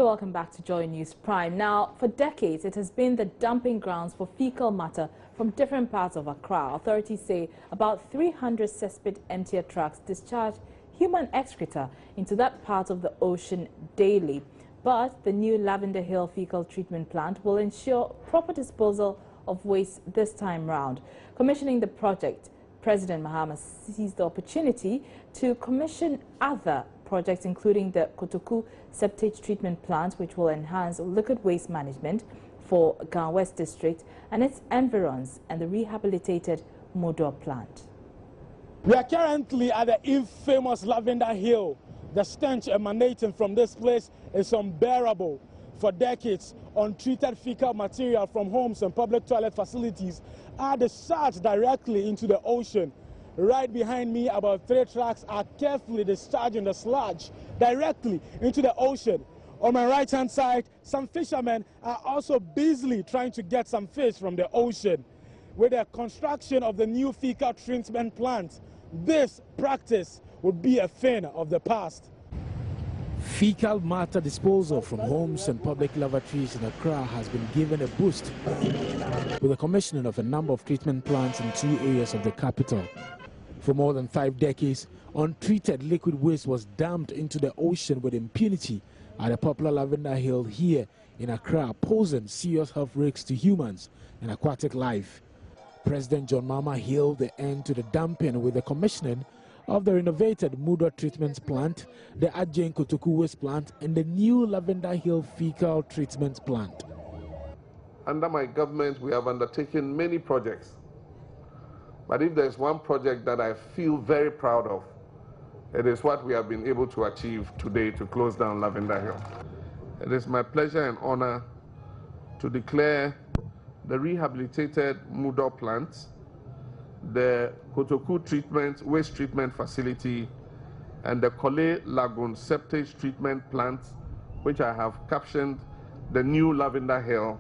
You're welcome back to Joy News Prime. Now, for decades, it has been the dumping grounds for fecal matter from different parts of Accra. Authorities say about 300 cesspit emptier trucks discharge human excreta into that part of the ocean daily. But the new Lavender Hill fecal treatment plant will ensure proper disposal of waste this time round. Commissioning the project, President Mahama seized the opportunity to commission other projects, including the Kotoku septage treatment plant, which will enhance liquid waste management for Gan West District and its environs, and the rehabilitated Modo plant. We are currently at the infamous Lavender Hill. The stench emanating from this place is unbearable. For decades, untreated fecal material from homes and public toilet facilities are discharged directly into the ocean. Right behind me, about 3 trucks are carefully discharging the sludge directly into the ocean. On my right-hand side, some fishermen are also busily trying to get some fish from the ocean. With the construction of the new fecal treatment plant, this practice would be a thing of the past. Fecal matter disposal from homes and public lavatories in Accra has been given a boost with the commissioning of a number of treatment plants in 2 areas of the capital. For more than 5 decades, untreated liquid waste was dumped into the ocean with impunity at the popular Lavender Hill here in Accra, posing serious health risks to humans and aquatic life. President John Mahama hailed the end to the dumping with the commissioning of the renovated Muda treatment plant, the Ajay Kotoku waste plant, and the new Lavender Hill fecal treatment plant. Under my government, we have undertaken many projects. But if there's one project that I feel very proud of, it is what we have been able to achieve today to close down Lavender Hill. It is my pleasure and honor to declare the rehabilitated Muda plant, the Kotoku waste treatment facility, and the Kole Lagoon septage treatment plant, which I have captioned the new Lavender Hill.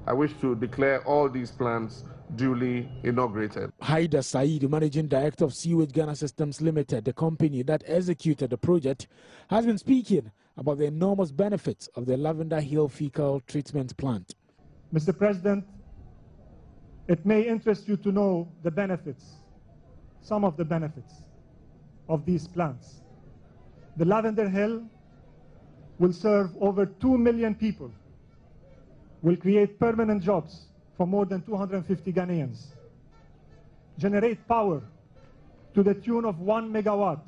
I wish to declare all these plants duly inaugurated. Haida Said, Managing Director of Sewage Ghana Systems Limited, the company that executed the project, has been speaking about the enormous benefits of the Lavender Hill fecal treatment plant. Mr. President, it may interest you to know the benefits, some of the benefits of these plants. The Lavender Hill will serve over 2 million people, will create permanent jobs for more than 250 Ghanaians, generate power to the tune of 1 megawatt.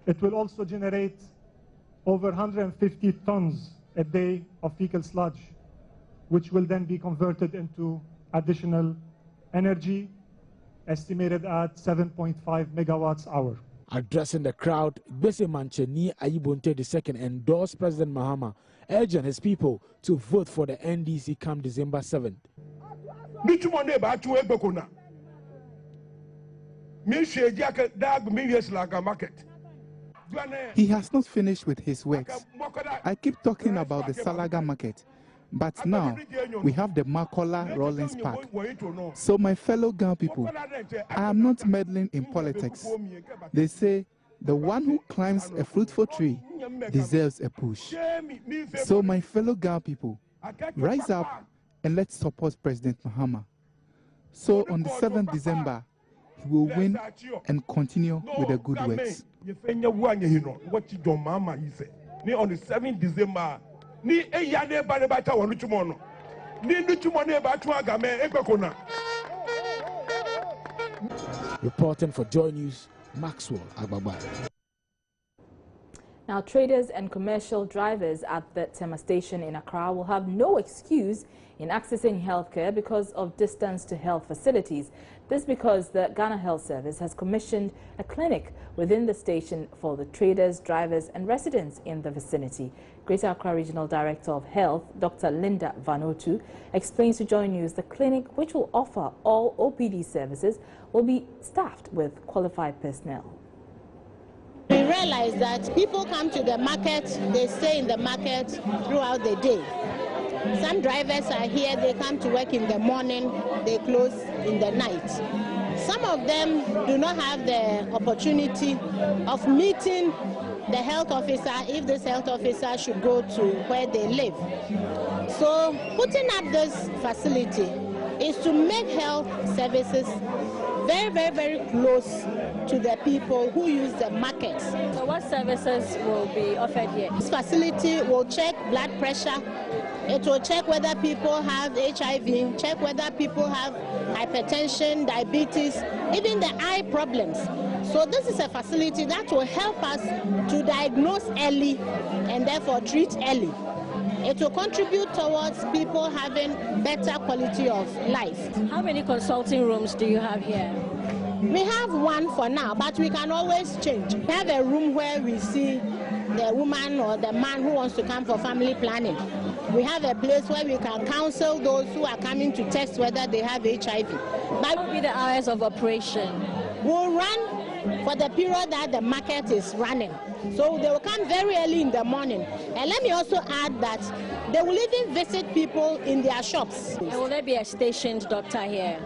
It will also generate over 150 tons a day of fecal sludge, which will then be converted into additional energy, estimated at 7.5 megawatts hour. Addressing the crowd, Bese Mancheni Ayibonte II endorsed President Mahama, urging his people to vote for the NDC come December 7th. He has not finished with his works. I keep talking about the Salaga market, but now we have the Makola Rollins Park. So my fellow Ghana people, I am not meddling in politics. They say the one who climbs a fruitful tree deserves a push. So my fellow Ghana people, rise up and let's support President Mahama. So on the 7th December, he will win and continue with the good works. On the 7th December, Reporting for Joy News, Maxwell Agbagba. Now, traders and commercial drivers at the Tema station in Accra will have no excuse in accessing healthcare because of distance to health facilities. This because the Ghana Health Service has commissioned a clinic within the station for the traders, drivers and residents in the vicinity. Greater Accra Regional Director of Health, Dr. Linda Vanotu, explains to Joy News the clinic, which will offer all OPD services, will be staffed with qualified personnel. We realize that people come to the market, they stay in the market throughout the day. Some drivers are here, they come to work in the morning, they close in the night. some of them do not have the opportunity of meeting the health officer if this health officer should go to where they live. So putting up this facility is to make health services very, very, very close to the people who use the markets. So what services will be offered here? This facility will check blood pressure. It will check whether people have HIV, check whether people have hypertension, diabetes, even the eye problems. So this is a facility that will help us to diagnose early and therefore treat early. It will contribute towards people having better quality of life. How many consulting rooms do you have here? We have one for now, but we can always change. We have a room where we see the woman or the man who wants to come for family planning. We have a place where we can counsel those who are coming to test whether they have HIV. What will be the hours of operation? We'll run for the period that the market is running. So they will come very early in the morning. And let me also add that they will even visit people in their shops. And will there be a stationed doctor here?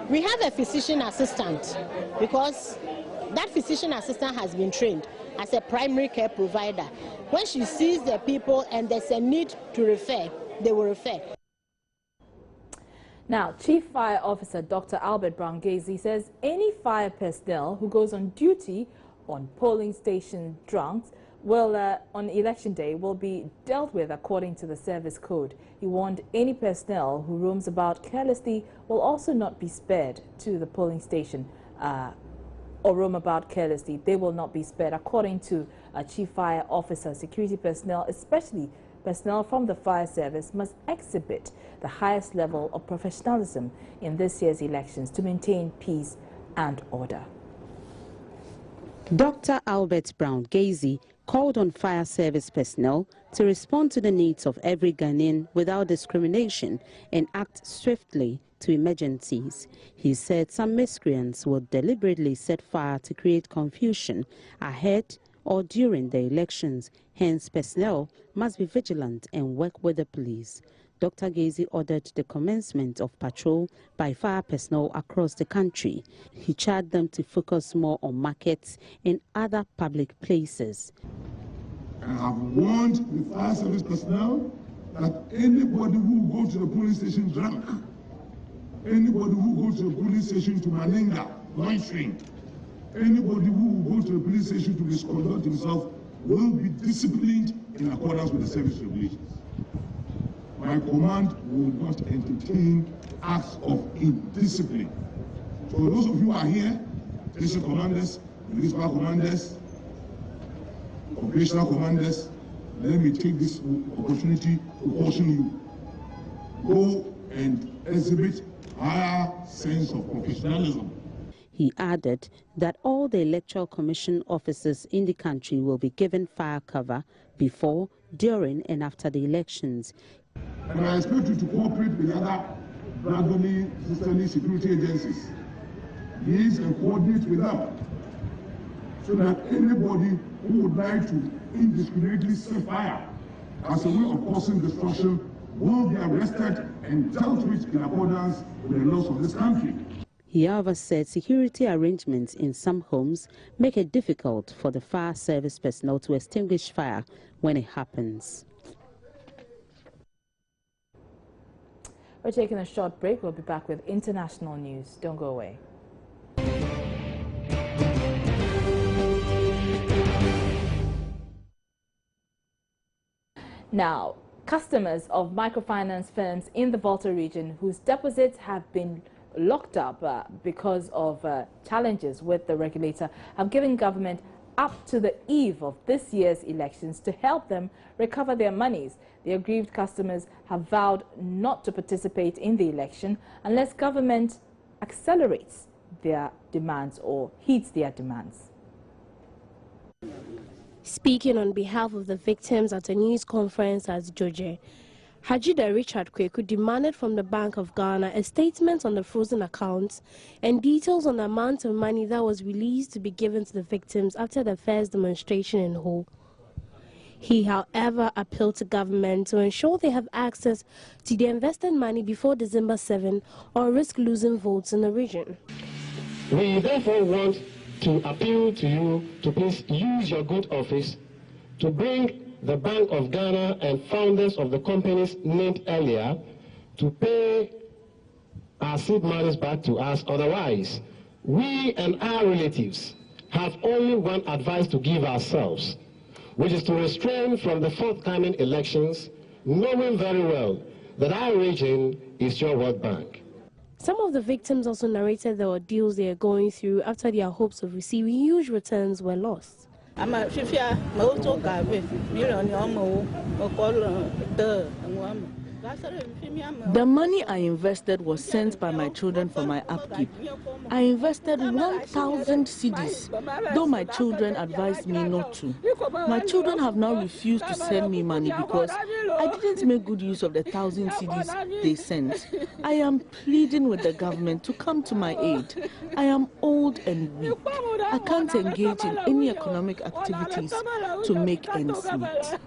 We have a physician assistant because that physician assistant has been trained as a primary care provider. When she sees the people and there's a need to refer, they will refer. Now, Chief Fire Officer Dr. Albert Brown-Gazy says any fire personnel who goes on duty on polling station drunks will, on election day, will be dealt with according to the service code. He warned any personnel who roams about carelessly will also not be spared to the polling station or roam about carelessly. They will not be spared, according to Chief Fire Officer. Security personnel, especially personnel from the fire service, must exhibit the highest level of professionalism in this year's elections to maintain peace and order. Dr. Albert Brown-Gazy called on fire service personnel to respond to the needs of every Ghanaian without discrimination and act swiftly to emergencies. He said some miscreants will deliberately set fire to create confusion ahead or during the elections. Hence, personnel must be vigilant and work with the police. Dr. Gazy ordered the commencement of patrol by fire personnel across the country. He charged them to focus more on markets and other public places. I have warned the fire service personnel that anybody who go to the police station drunk, anybody who go to the police station to Maninga, loitering, anybody who will go to the police station to misconduct himself will be disciplined in accordance with the service regulations. My command will not entertain acts of indiscipline. So those of you who are here, station commanders, municipal commanders, operational commanders, let me take this opportunity to caution you. Go and exhibit higher sense of professionalism. He added that all the Electoral Commission officers in the country will be given fire cover before, during and after the elections. And I expect you to cooperate with other brotherly, sisterly security agencies. Please and coordinate with them so that anybody who would like to indiscriminately set fire as a way of causing destruction will be arrested and dealt with in accordance with the laws of this country. He however said security arrangements in some homes make it difficult for the fire service personnel to extinguish fire when it happens. We're taking a short break. We'll be back with international news. Don't go away. Now, customers of microfinance firms in the Volta region whose deposits have been locked up because of challenges with the regulator have given government up to the eve of this year's elections to help them recover their monies. The aggrieved customers have vowed not to participate in the election unless government accelerates their demands or heeds their demands. Speaking on behalf of the victims at a news conference at Georgia, Hajida Richard Kweku demanded from the Bank of Ghana a statement on the frozen accounts and details on the amount of money that was released to be given to the victims after the first demonstration in Ho. He, however, appealed to government to ensure they have access to the invested money before December 7 or risk losing votes in the region. We therefore want to appeal to you to please use your good office to bring the Bank of Ghana and founders of the companies named earlier to pay our seed monies back to us. Otherwise, we and our relatives have only one advice to give ourselves, which is to refrain from the forthcoming elections, knowing very well that our region is your World Bank. Some of the victims also narrated the ordeals they are going through after their hopes of receiving huge returns were lost. The money I invested was sent by my children for my upkeep. I invested 1,000 cedis, though my children advised me not to. My children have now refused to send me money because I didn't make good use of the 1,000 cedis they sent. I am pleading with the government to come to my aid. I am old and weak. I can't engage in any economic activities to make ends meet.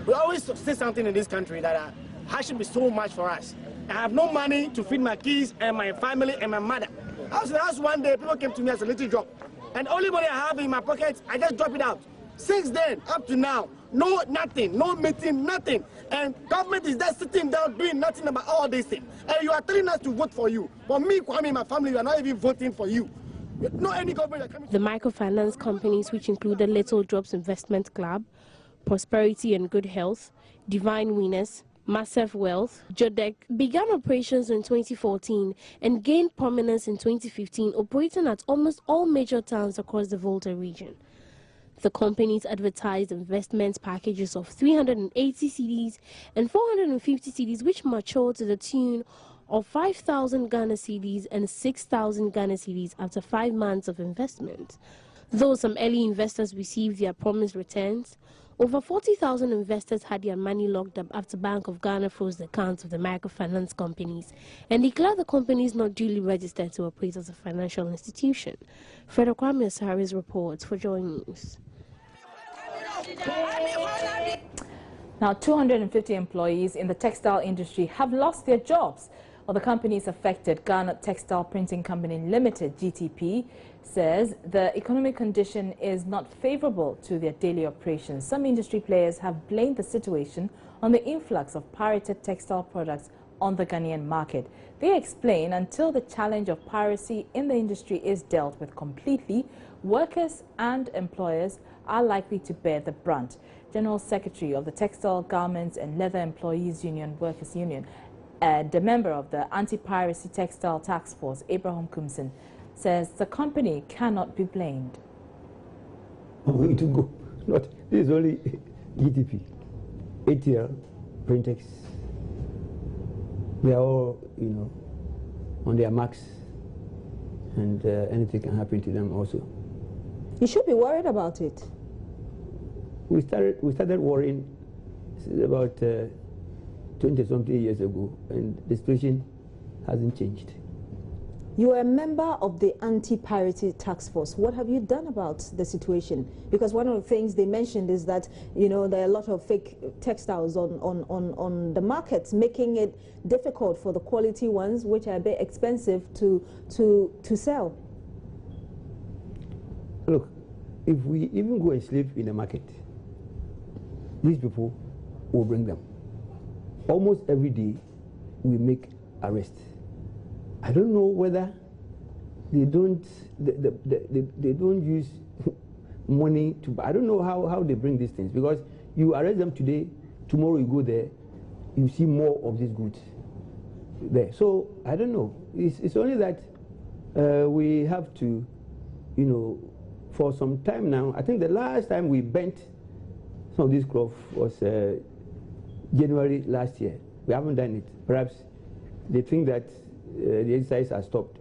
We always say something in this country that hardship is so much for us. I have no money to feed my kids and my family and my mother. That's one day people came to me as a little job, and the only money I have in my pocket, I just drop it out. Since then, up to now, no nothing, no meeting, nothing. And government is just sitting down doing nothing about all these things. And you are telling us to vote for you. For me, Kwame, and my family, we are not even voting for you. No any government coming. The microfinance companies, which included Little Drops Investment Club, Prosperity and Good Health, Divine Winners, Massive Wealth, Jodek, began operations in 2014 and gained prominence in 2015, operating at almost all major towns across the Volta region. The companies advertised investment packages of 380 cedis and 450 cedis, which matured to the tune of 5,000 Ghana cedis and 6,000 Ghana cedis after 5 months of investment. Though some early investors received their promised returns, over 40,000 investors had their money locked up after Bank of Ghana froze the accounts of the microfinance companies and declared the companies not duly registered to operate as a financial institution. Frederick Kwame Asari's reports for Joy News. Now, 250 employees in the textile industry have lost their jobs. Well, the companies affected, Ghana Textile Printing Company Limited, GTP, says the economic condition is not favorable to their daily operations. Some industry players have blamed the situation on the influx of pirated textile products on the Ghanaian market. They explain until the challenge of piracy in the industry is dealt with completely, workers and employers are likely to bear the brunt. General Secretary of the Textile, Garments and Leather Employees Union, Workers Union, and a member of the Anti-Piracy Textile Task Force, Abraham Kumson, says the company cannot be blamed. It will go. Not, this is only GTP, ATL, Printex. They are all, on their marks, and anything can happen to them also. You should be worried about it. We started worrying about 20-something years ago, and the situation hasn't changed. You are a member of the Anti-Piracy Task Force. What have you done about the situation? Because one of the things they mentioned is that, there are a lot of fake textiles on the markets, making it difficult for the quality ones, which are a bit expensive, to sell. Look, if we even go and sleep in the market, these people will bring them. Almost every day, we make arrests. I don't know whether they don't use money to buy. I don't know how they bring these things, because you arrest them today, tomorrow you go there, you see more of these goods there. So I don't know. It's only that we have to, for some time now. I think the last time we bent some of these cloth was January last year. We haven't done it. Perhaps they think that the exercise has stopped,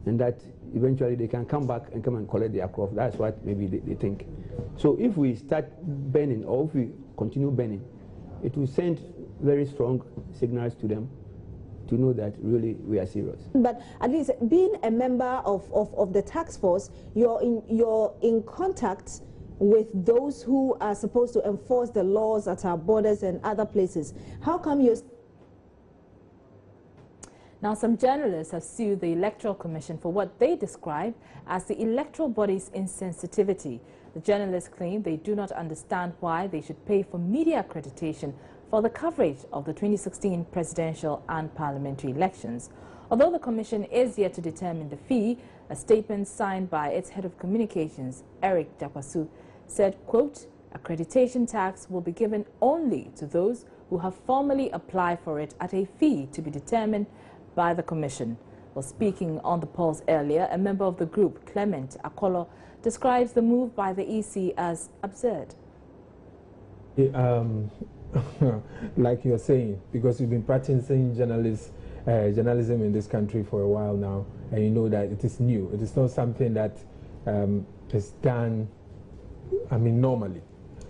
and that eventually they can come back and come and collect their cloth. That's what maybe they think. So if we start burning, or if we continue burning, it will send very strong signals to them to know that really we are serious. But at least being a member of the task force, you're in contact with those who are supposed to enforce the laws at our borders and other places. How come you're... Now, some journalists have sued the Electoral Commission for what they describe as the electoral body's insensitivity. The journalists claim they do not understand why they should pay for media accreditation for the coverage of the 2016 presidential and parliamentary elections. Although the Commission is yet to determine the fee, a statement signed by its head of communications, Eric Jakwasu, said, quote, accreditation tax will be given only to those who have formally applied for it at a fee to be determined by the Commission. Well, speaking on the pulse earlier, a member of the group, Clement Akolo, describes the move by the EC as absurd. Like you're saying, because you've been practicing journalism in this country for a while now, and you know that it is new. It is not something that is done, normally.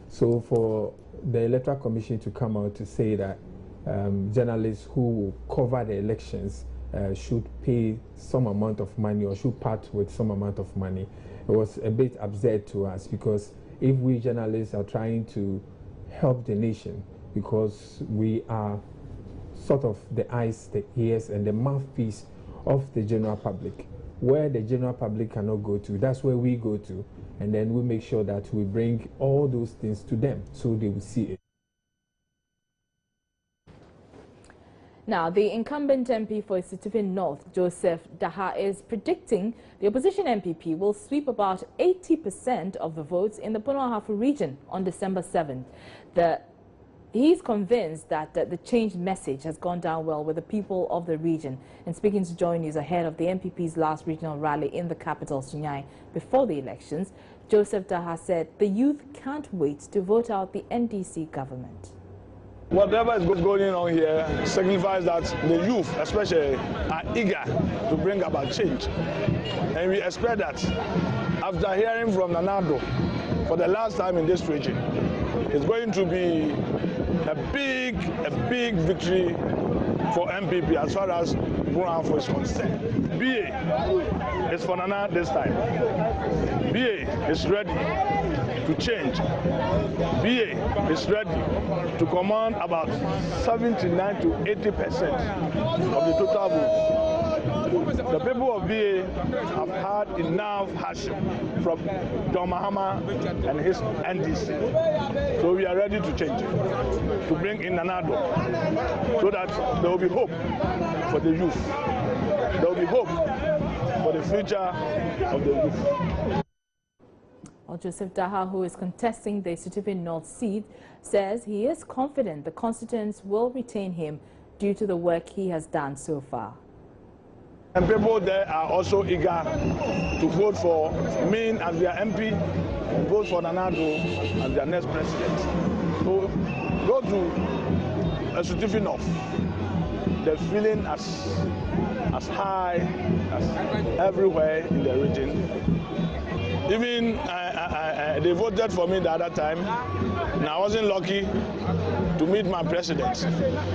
So for the Electoral Commission to come out to say that journalists who cover the elections should pay some amount of money or should part with some amount of money, it was a bit absurd to us, because if we journalists are trying to help the nation, because we are sort of the eyes, the ears, and the mouthpiece of the general public, where the general public cannot go to, that's where we go to, and then we make sure that we bring all those things to them so they will see it. Now, the incumbent MP for Esitifin North, Joseph Taha, is predicting the opposition MPP will sweep about 80% of the votes in the Puno-Ahafo region on December 7th. He's convinced that the changed message has gone down well with the people of the region. And speaking to Joy News ahead of the MPP's last regional rally in the capital, Sunyani, before the elections, Joseph Taha said the youth can't wait to vote out the NDC government. Whatever is going on here signifies that the youth, especially, are eager to bring about change. And we expect that after hearing from Nanado for the last time in this region, it's going to be a big victory for MPP as far as Puno-Ahafo is concerned. BA is for Nana this time. BA is ready to change. BA is ready to command about 79 to 80% of the total vote. The people of BA have had enough hardship from John Mahama and his NDC. So we are ready to change it, to bring in Nanado, so that there will be hope for the youth. There will be hope for the future of the youth. Well, Joseph Taha, who is contesting the Esitifin North seat, says he is confident the constituents will retain him due to the work he has done so far. And people there are also eager to vote for me as their MP and vote for Nanado as their next president. So go to Esitifin North. The feeling as high as everywhere in the region. Even they voted for me the other time, and I wasn't lucky to meet my president,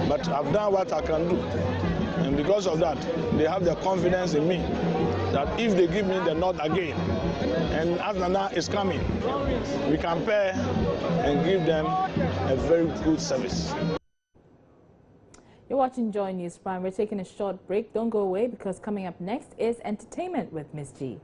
but I've done what I can do. And because of that, they have the confidence in me that if they give me the nod again, and as Nana is coming, we can pair and give them a very good service. You're watching Joy News Prime. We're taking a short break. Don't go away, because coming up next is entertainment with Miss G.